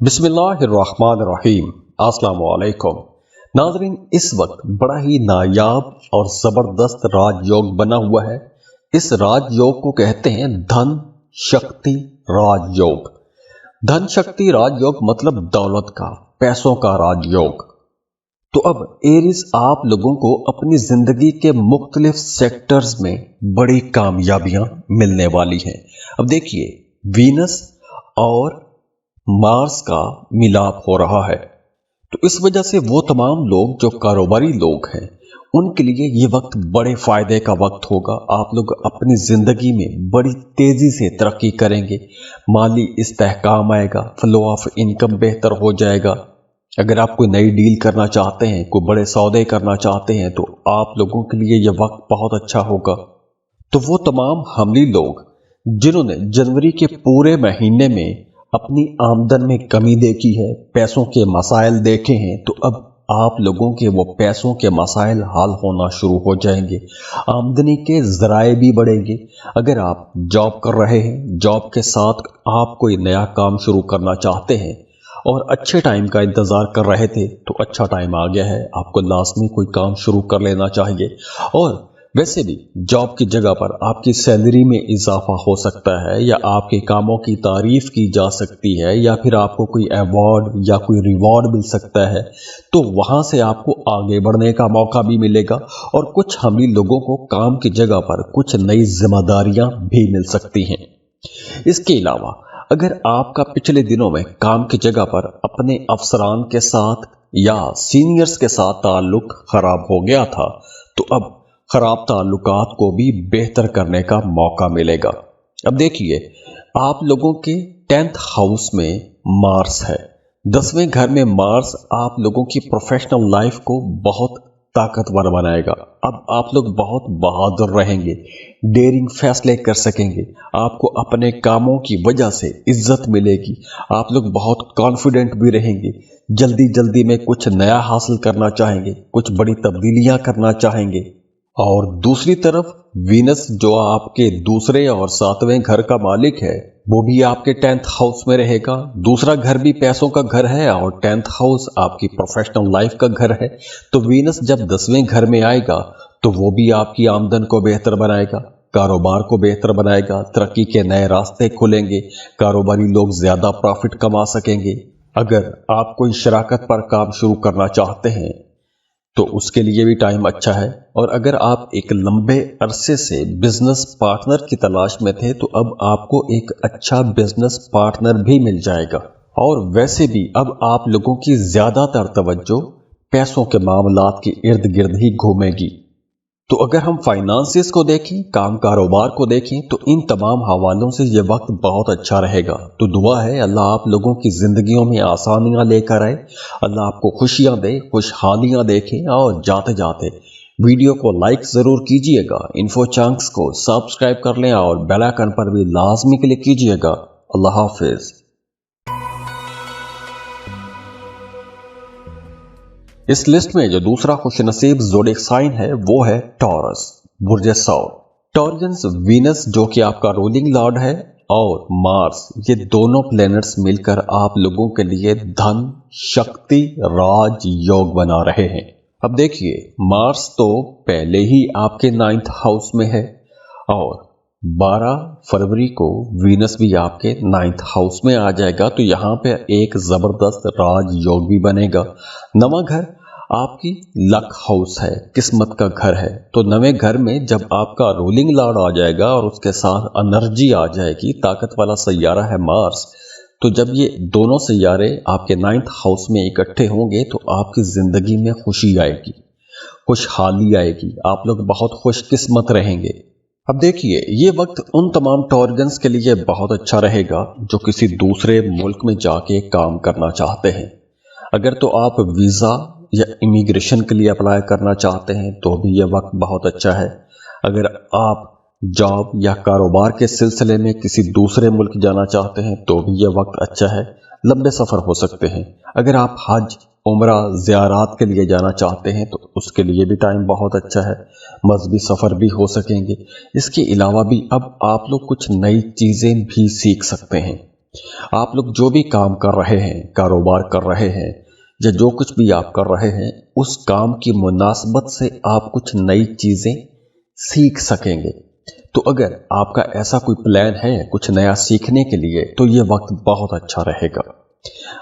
बिस्मिल्लाहिर्रहमानिर्रहीम। अस्सलाम वालेकुम नाज़रीन, इस वक्त बड़ा ही नायाब और ज़बरदस्त राजयोग बना हुआ है। इस राजयोग को कहते हैं धन शक्ति राजयोग। धन शक्ति राजयोग मतलब दौलत का, पैसों का राजयोग। तो अब एरीज आप लोगों को अपनी जिंदगी के मुख्तलिफ सेक्टर्स में बड़ी कामयाबियां मिलने वाली हैं। अब देखिए, वीनस और मार्स का मिलाप हो रहा है, तो इस वजह से वो तमाम लोग जो कारोबारी लोग हैं उनके लिए ये वक्त बड़े फायदे का वक्त होगा। आप लोग अपनी जिंदगी में बड़ी तेजी से तरक्की करेंगे, माली इस्तेहकाम आएगा, फ्लो ऑफ इनकम बेहतर हो जाएगा। अगर आप कोई नई डील करना चाहते हैं, कोई बड़े सौदे करना चाहते हैं, तो आप लोगों के लिए यह वक्त बहुत अच्छा होगा। तो वो तमाम हमली लोग जिन्होंने जनवरी के पूरे महीने में अपनी आमदन में कमी देखी है, पैसों के मसाइल देखे हैं, तो अब आप लोगों के वो पैसों के मसाइल हल होना शुरू हो जाएंगे। आमदनी के ज़राए भी बढ़ेंगे। अगर आप जॉब कर रहे हैं, जॉब के साथ आप कोई नया काम शुरू करना चाहते हैं और अच्छे टाइम का इंतज़ार कर रहे थे, तो अच्छा टाइम आ गया है, आपको लाजमी कोई काम शुरू कर लेना चाहिए। और वैसे भी जॉब की जगह पर आपकी सैलरी में इजाफा हो सकता है, या आपके कामों की तारीफ की जा सकती है, या फिर आपको कोई अवार्ड या कोई रिवॉर्ड मिल सकता है। तो वहां से आपको आगे बढ़ने का मौका भी मिलेगा। और कुछ हमली लोगों को काम की जगह पर कुछ नई जिम्मेदारियां भी मिल सकती हैं। इसके अलावा अगर आपका पिछले दिनों में काम की जगह पर अपने अफसरान के साथ या सीनियर्स के साथ ताल्लुक खराब हो गया था, तो अब खराब ताल्लुकात को भी बेहतर करने का मौका मिलेगा। अब देखिए, आप लोगों के 10th हाउस में मार्स है। 10वें घर में मार्स आप लोगों की प्रोफेशनल लाइफ को बहुत ताकतवर बनाएगा। अब आप लोग बहुत बहादुर रहेंगे, डेयरिंग फैसले कर सकेंगे, आपको अपने कामों की वजह से इज्जत मिलेगी। आप लोग बहुत कॉन्फिडेंट भी रहेंगे, जल्दी जल्दी में कुछ नया हासिल करना चाहेंगे, कुछ बड़ी तब्दीलियां करना चाहेंगे। और दूसरी तरफ वीनस जो आपके दूसरे और 7वें घर का मालिक है, वो भी आपके 10th हाउस में रहेगा। दूसरा घर भी पैसों का घर है और 10th हाउस आपकी प्रोफेशनल लाइफ का घर है। तो वीनस जब 10वें घर में आएगा तो वो भी आपकी आमदन को बेहतर बनाएगा, कारोबार को बेहतर बनाएगा, तरक्की के नए रास्ते खुलेंगे, कारोबारी लोग ज्यादा प्रॉफिट कमा सकेंगे। अगर आप कोई शराकत पर काम शुरू करना चाहते हैं तो उसके लिए भी टाइम अच्छा है। और अगर आप एक लंबे अरसे से बिजनेस पार्टनर की तलाश में थे, तो अब आपको एक अच्छा बिजनेस पार्टनर भी मिल जाएगा। और वैसे भी अब आप लोगों की ज्यादातर तवज्जो पैसों के मामलात के इर्द गिर्द ही घूमेगी। तो अगर हम फाइनेंसिस को देखें, काम कारोबार को देखें, तो इन तमाम हवालों से ये वक्त बहुत अच्छा रहेगा। तो दुआ है अल्लाह आप लोगों की जिंदगियों में आसानियां लेकर आए, अल्लाह आपको खुशियां दे, खुशहालियां देखें। और जाते जाते वीडियो को लाइक जरूर कीजिएगा, इन्फो चंक्स को सब्सक्राइब कर लें और बेल आइकन पर भी लाजमी क्लिक कीजिएगा। अल्लाह हाफिज। इस लिस्ट में जो दूसरा खुशनसीब ज़ोडिएक साइन है वो है टॉरस, बुर्ज सौर। टॉरियंस वीनस जो कि आपका रूलिंग लॉर्ड है और मार्स, ये दोनों प्लैनेट्स मिलकर आप लोगों के लिए धन शक्ति राज योग बना रहे हैं। अब देखिए, मार्स तो पहले ही आपके 9th हाउस में है और 12 फरवरी को वीनस भी आपके 9th हाउस में आ जाएगा। तो यहाँ पे एक जबरदस्त राज योग भी बनेगा। नवा घर आपकी लक हाउस है, किस्मत का घर है। तो नवे घर में जब आपका रूलिंग लॉर्ड आ जाएगा और उसके साथ एनर्जी आ जाएगी, ताकत वाला सैयारा है मार्स, तो जब ये दोनों सैयारे आपके 9th हाउस में इकट्ठे होंगे तो आपकी जिंदगी में खुशी आएगी, खुशहाली आएगी, आप लोग बहुत खुशकिस्मत रहेंगे। अब देखिए, ये वक्त उन तमाम टॉरियंस के लिए बहुत अच्छा रहेगा जो किसी दूसरे मुल्क में जाके काम करना चाहते हैं। अगर तो आप वीज़ा या इमिग्रेशन के लिए अप्लाई करना चाहते हैं तो भी यह वक्त बहुत अच्छा है। अगर आप जॉब या कारोबार के सिलसिले में किसी दूसरे मुल्क जाना चाहते हैं तो भी यह वक्त अच्छा है। लंबे सफ़र हो सकते हैं। अगर आप हज उम्रा ज़ियारात के लिए जाना चाहते हैं तो उसके लिए भी टाइम बहुत अच्छा है। मजहबी सफ़र भी हो सकेंगे। इसके अलावा भी अब आप लोग कुछ नई चीज़ें भी सीख सकते हैं। आप लोग जो भी काम कर रहे हैं, कारोबार कर रहे हैं या जो कुछ भी आप कर रहे हैं, उस काम की मुनासबत से आप कुछ नई चीजें सीख सकेंगे। तो अगर आपका ऐसा कोई प्लान है कुछ नया सीखने के लिए, तो ये वक्त बहुत अच्छा रहेगा।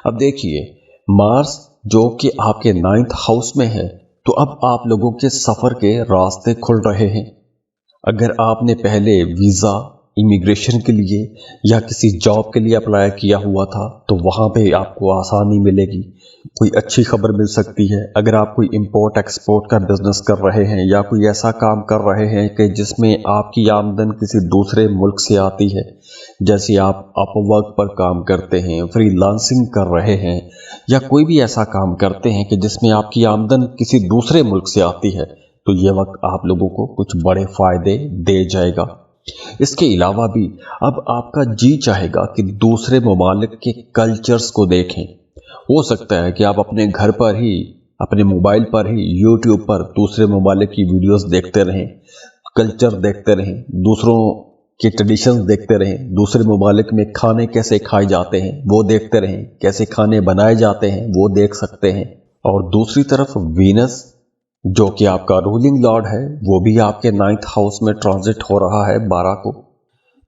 अब देखिए, मार्स जो कि आपके 9th हाउस में है, तो अब आप लोगों के सफर के रास्ते खुल रहे हैं। अगर आपने पहले वीजा, इमिग्रेशन के लिए या किसी जॉब के लिए अप्लाई किया हुआ था, तो वहां पे आपको आसानी मिलेगी, कोई अच्छी खबर मिल सकती है। अगर आप कोई इंपोर्ट एक्सपोर्ट का बिजनेस कर रहे हैं या कोई ऐसा काम कर रहे हैं कि जिसमें आपकी आमदन किसी दूसरे मुल्क से आती है, जैसे आप अपवर्क पर काम करते हैं, फ्रीलांसिंग कर रहे हैं, या कोई भी ऐसा काम करते हैं कि जिसमें आपकी आमदन किसी दूसरे मुल्क से आती है, तो ये वक्त आप लोगों को कुछ बड़े फायदे दे जाएगा। इसके अलावा भी अब आपका जी चाहेगा कि दूसरे ममालिक के कल्चर्स को देखें। हो सकता है कि आप अपने घर पर ही, अपने मोबाइल पर ही यूट्यूब पर दूसरे ममालिक की वीडियोस देखते रहें, कल्चर देखते रहें, दूसरों के ट्रेडिशंस देखते रहें, दूसरे ममालिक में खाने कैसे खाए जाते हैं वो देखते रहें, कैसे खाने बनाए जाते हैं वो देख सकते हैं। और दूसरी तरफ वीनस जो कि आपका रूलिंग लॉर्ड है, वो भी आपके 9th हाउस में ट्रांजिट हो रहा है 12 को।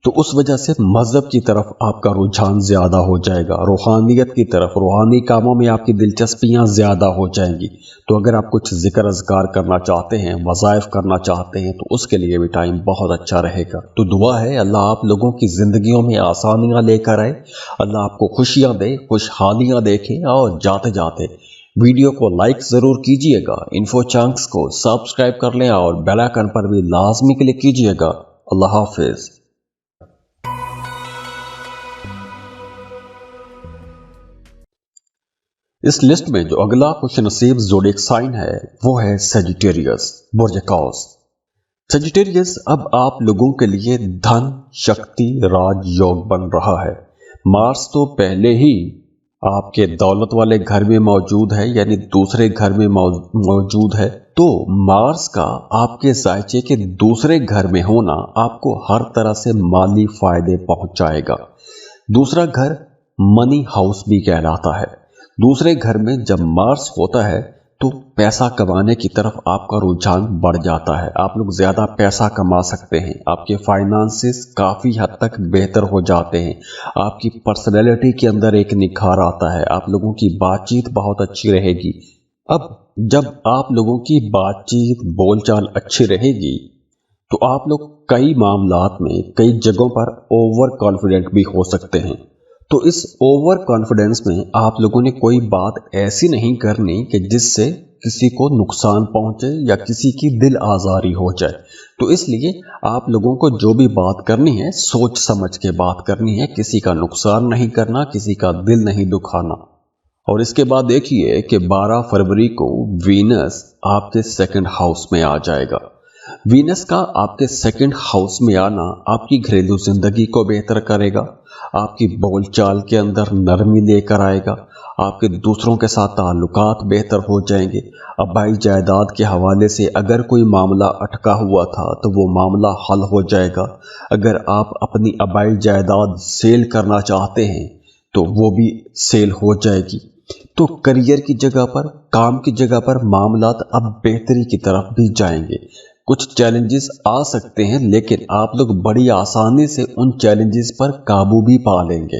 तो उस वजह से मजहब की तरफ आपका रुझान ज्यादा हो जाएगा, रूहानियत की तरफ, रूहानी कामों में आपकी दिलचस्पियां ज्यादा हो जाएंगी। तो अगर आप कुछ जिक्र अज़कार करना चाहते हैं, वज़ाइफ करना चाहते हैं, तो उसके लिए भी टाइम बहुत अच्छा रहेगा। तो दुआ है अल्लाह आप लोगों की जिंदगियों में आसानियां लेकर आए, अल्लाह आपको खुशियां दे, खुशहालियां देखे। और जाते जाते वीडियो को लाइक जरूर कीजिएगा, इन्फो चंक्स को सब्सक्राइब कर लें और बेल आइकन पर भी लाजमी क्लिक कीजिएगा। अल्लाह हाफिज। इस लिस्ट में जो अगला खुशनसीब ज़ोडिएक साइन है वो है सेजिटेरियस, बुर्ज कौस। सेजिटेरियस अब आप लोगों के लिए धन, शक्ति, राज योग बन रहा है। मार्स तो पहले ही आपके दौलत वाले घर में मौजूद है, यानी दूसरे घर में मौजूद है। तो मार्स का आपके जायचे के दूसरे घर में होना आपको हर तरह से माली फायदे पहुंचाएगा। दूसरा घर मनी हाउस भी कहलाता है। दूसरे घर में जब मार्स होता है तो पैसा कमाने की तरफ आपका रुझान बढ़ जाता है, आप लोग ज्यादा पैसा कमा सकते हैं, आपके फाइनेंसेस काफी हद तक बेहतर हो जाते हैं, आपकी पर्सनैलिटी के अंदर एक निखार आता है, आप लोगों की बातचीत बहुत अच्छी रहेगी। अब जब आप लोगों की बातचीत बोलचाल अच्छी रहेगी तो आप लोग कई मामलात में, कई जगहों पर ओवर कॉन्फिडेंट भी हो सकते हैं। तो इस ओवर कॉन्फिडेंस में आप लोगों ने कोई बात ऐसी नहीं करनी कि जिससे किसी को नुकसान पहुंचे या किसी की दिल आजारी हो जाए। तो इसलिए आप लोगों को जो भी बात करनी है सोच समझ के बात करनी है, किसी का नुकसान नहीं करना, किसी का दिल नहीं दुखाना। और इसके बाद देखिए कि 12 फरवरी को वीनस आपके 2nd हाउस में आ जाएगा। वीनस का आपके 2nd हाउस में आना आपकी घरेलू जिंदगी को बेहतर करेगा, आपकी बोलचाल के अंदर नरमी लेकर आएगा, आपके दूसरों के साथ ताल्लुकात बेहतर हो जाएंगे। आबाई जायदाद के हवाले से अगर कोई मामला अटका हुआ था तो वो मामला हल हो जाएगा। अगर आप अपनी आबाई जायदाद सेल करना चाहते हैं तो वो भी सेल हो जाएगी। तो करियर की जगह पर, काम की जगह पर मामलात अब बेहतरी की तरफ भी जाएंगे। कुछ चैलेंजेस आ सकते हैं लेकिन आप लोग बड़ी आसानी से उन चैलेंजेस पर काबू भी पा लेंगे,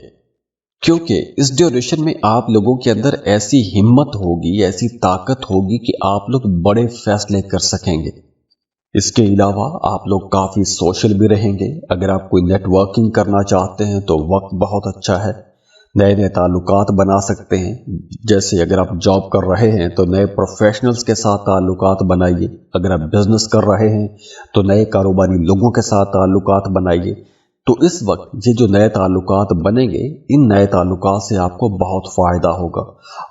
क्योंकि इस ड्यूरेशन में आप लोगों के अंदर ऐसी हिम्मत होगी, ऐसी ताकत होगी कि आप लोग बड़े फैसले कर सकेंगे। इसके अलावा आप लोग काफ़ी सोशल भी रहेंगे। अगर आप कोई नेटवर्किंग करना चाहते हैं तो वक्त बहुत अच्छा है, नए नए ताल्लुकात बना सकते हैं। जैसे अगर आप जॉब कर रहे हैं तो नए प्रोफेशनल्स के साथ ताल्लुकात बनाइए, अगर आप बिजनेस कर रहे हैं तो नए कारोबारी लोगों के साथ ताल्लुकात बनाइए। तो इस वक्त ये जो नए ताल्लुकात बनेंगे, इन नए ताल्लुकात से आपको बहुत फ़ायदा होगा।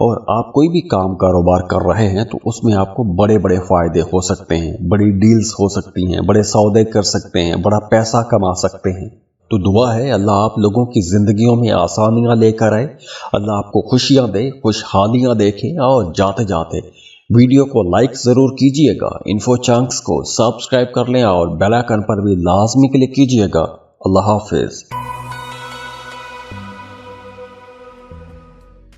और आप कोई भी काम कारोबार कर रहे हैं तो उसमें आपको बड़े बड़े फ़ायदे हो सकते हैं, बड़ी डील्स हो सकती हैं, बड़े सौदे कर सकते हैं, बड़ा पैसा कमा सकते हैं। तो दुआ है अल्लाह आप लोगों की ज़िंदगियों में आसानियां लेकर आए, अल्लाह आपको खुशियां दे, खुशहालियां देखे। और जाते जाते वीडियो को लाइक ज़रूर कीजिएगा, इन्फो चंक्स को सब्सक्राइब कर लें और बेल आइकन पर भी लाजमी क्लिक कीजिएगा। अल्लाह हाफिज़।